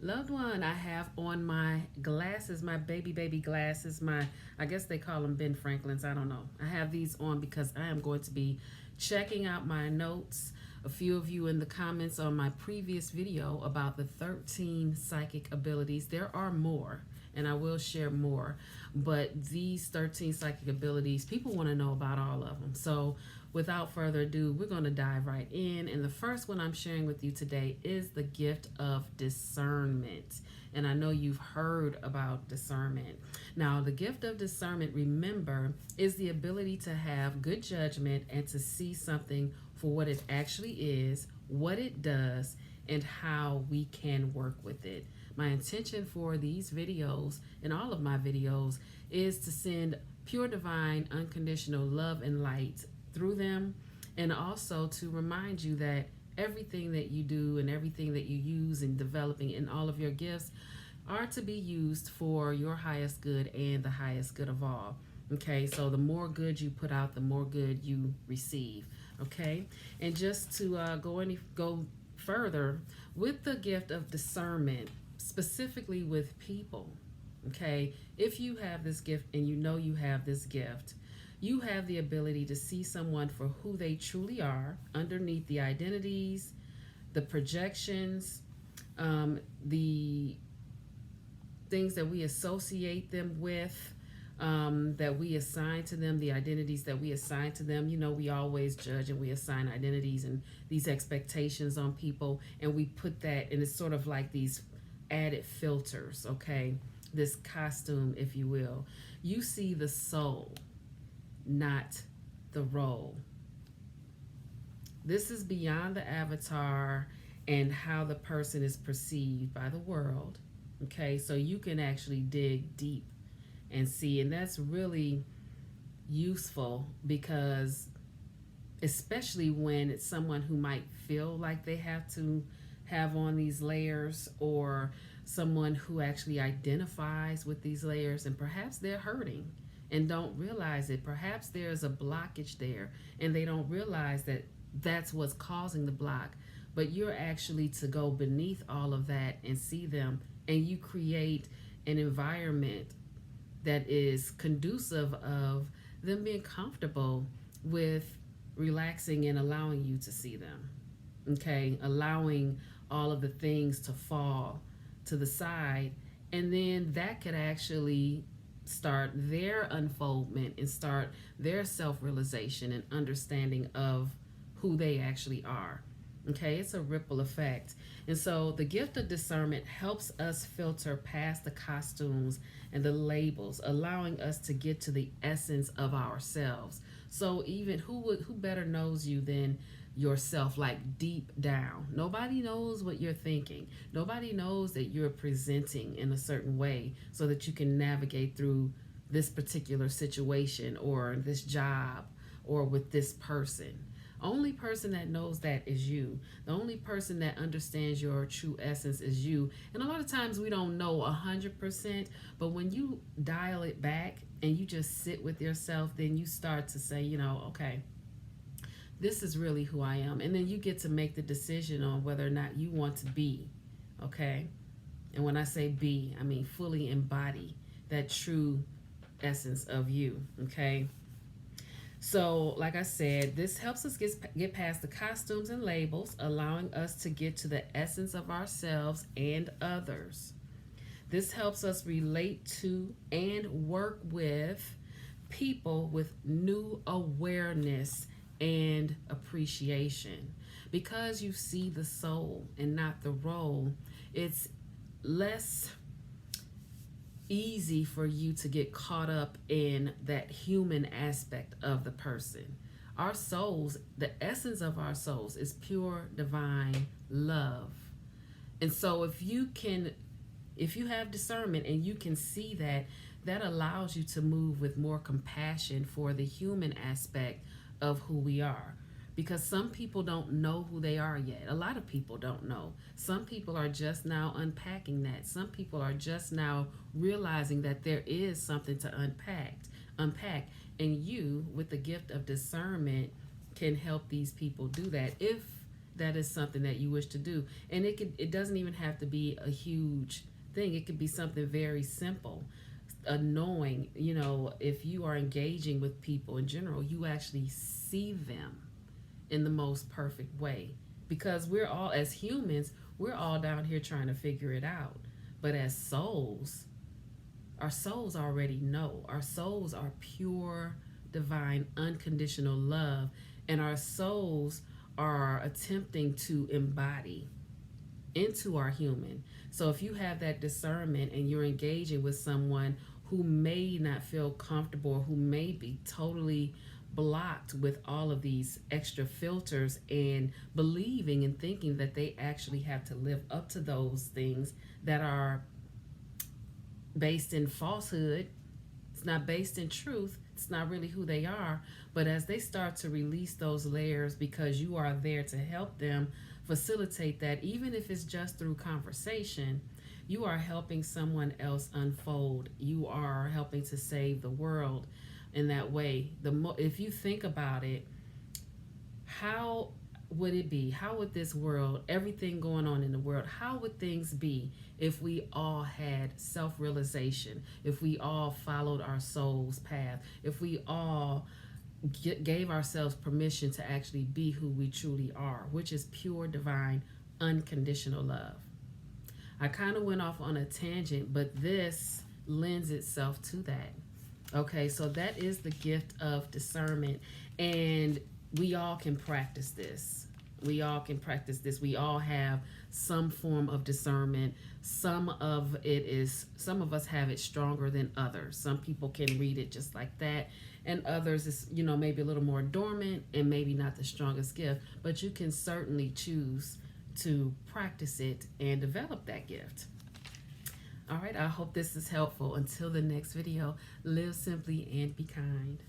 Loved one, I have on my glasses, my baby glasses, I guess they call them Ben Franklin's, I don't know. I have these on because I am going to be checking out my notes. A few of you in the comments on my previous video about the 13 psychic abilities. There are more, and I will share more, but these 13 psychic abilities, people want to know about all of them. So without further ado, we're going to dive right in. And the first one I'm sharing with you today is the gift of discernment. And I know you've heard about discernment. Now, the gift of discernment, remember, is the ability to have good judgment and to see something for what it actually is, what it does, and how we can work with it. My intention for these videos and all of my videos is to send pure divine unconditional love and light through them, and also to remind you that everything that you do and everything that you use in developing in all of your gifts are to be used for your highest good and the highest good of all. Okay, so the more good you put out, the more good you receive. Okay, and just to go further with the gift of discernment, specifically with people. Okay, if you have this gift and you know you have this gift, you have the ability to see someone for who they truly are underneath the identities, the projections, the things that we associate them with, that we assign to them, the identities that we assign to them. You know, we always judge and we assign identities and these expectations on people, and we put that, and it's sort of like these added filters, okay? This costume, if you will. You see the soul, not the role. This is beyond the avatar and how the person is perceived by the world. Okay, so you can actually dig deep and see, and that's really useful because, especially when it's someone who might feel like they have to have on these layers, or someone who actually identifies with these layers, and perhaps they're hurting and don't realize it. Perhaps there's a blockage there and they don't realize that that's what's causing the block. But you're actually to go beneath all of that and see them, and you create an environment that is conducive of them being comfortable with relaxing and allowing you to see them. Okay, allowing all of the things to fall to the side, and then that could actually start their unfoldment and start their self-realization and understanding of who they actually are. Okay, it's a ripple effect. And so the gift of discernment helps us filter past the costumes and the labels, allowing us to get to the essence of ourselves. So even who better knows you than yourself, like deep down? Nobody knows what you're thinking. Nobody knows that you're presenting in a certain way so that you can navigate through this particular situation or this job or with this person. Only person that knows that is you. The only person that understands your true essence is you. And a lot of times we don't know 100%, but when you dial it back and you just sit with yourself, then you start to say, you know, okay, this is really who I am. And then you get to make the decision on whether or not you want to be, okay? And when I say be, I mean fully embody that true essence of you, okay? So, like I said, this helps us get past the costumes and labels, allowing us to get to the essence of ourselves and others. This helps us relate to and work with people with new awareness and appreciation. Because you see the soul and not the role, it's less easy for you to get caught up in that human aspect of the person. Our souls, the essence of our souls is pure divine love. And so if you have discernment and you can see that, that allows you to move with more compassion for the human aspect of who we are. Because some people don't know who they are yet. A lot of people don't know. Some people are just now unpacking that. Some people are just now realizing that there is something to unpack. And you, with the gift of discernment, can help these people do that if that is something that you wish to do. And it doesn't even have to be a huge thing. It could be something very simple. Knowing, if you are engaging with people in general, you actually see them in the most perfect way. Because we're all, as humans, we're all down here trying to figure it out. But as souls, our souls already know. Our souls are pure, divine, unconditional love. And our souls are attempting to embody into our human. So if you have that discernment and you're engaging with someone who may not feel comfortable, or who may be totally blocked with all of these extra filters and believing and thinking that they actually have to live up to those things that are based in falsehood, it's not based in truth, it's not really who they are. But as they start to release those layers, because you are there to help them facilitate that, even if it's just through conversation, you are helping someone else unfold. You are helping to save the world in that way. If you think about it, how would it be? How would this world, everything going on in the world, how would things be if we all had self-realization, if we all followed our soul's path, if we all gave ourselves permission to actually be who we truly are, which is pure, divine, unconditional love? I kind of went off on a tangent, but this lends itself to that. Okay, so that is the gift of discernment, and we all can practice this. We all can practice this. We all have some form of discernment. Some of us have it stronger than others. Some people can read it just like that, and others is, maybe a little more dormant and maybe not the strongest gift, but you can certainly choose to practice it and develop that gift. All right, I hope this is helpful. Until the next video, live simply and be kind.